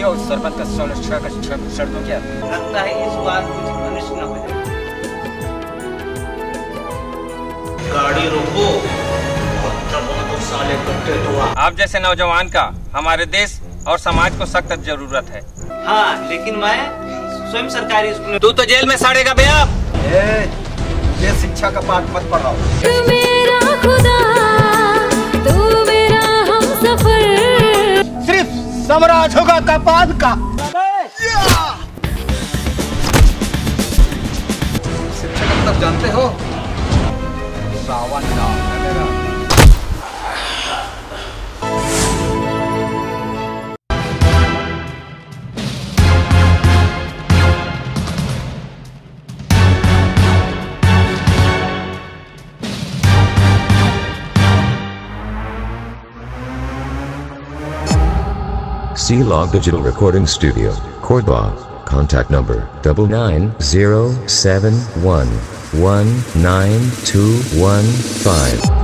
हो उस सरपंच का 16 का छड़ दो क्या? लगता है इस बार कुछ अनिष्ट न हो जाए। गाड़ी रोको और दबा दो साले कुत्ते तो। आप जैसे नौजवान का हमारे देश और समाज को सख्त जरूरत है। हाँ, लेकिन मैं स्वयं सरकारी स्कूल में। तू तो जेल में सड़ेगा बे अब। ये शिक्षा का पाठ मत पढ़ाओ। तू मेरा खुदा, तू मेरा हमसफर। सिर्फ समराज होगा कपाद का। शिक्षा का मतलब जानते हो? सावन नाम है मेरा। C-Log Digital Recording Studio, Cordoba. Contact number 99071192115.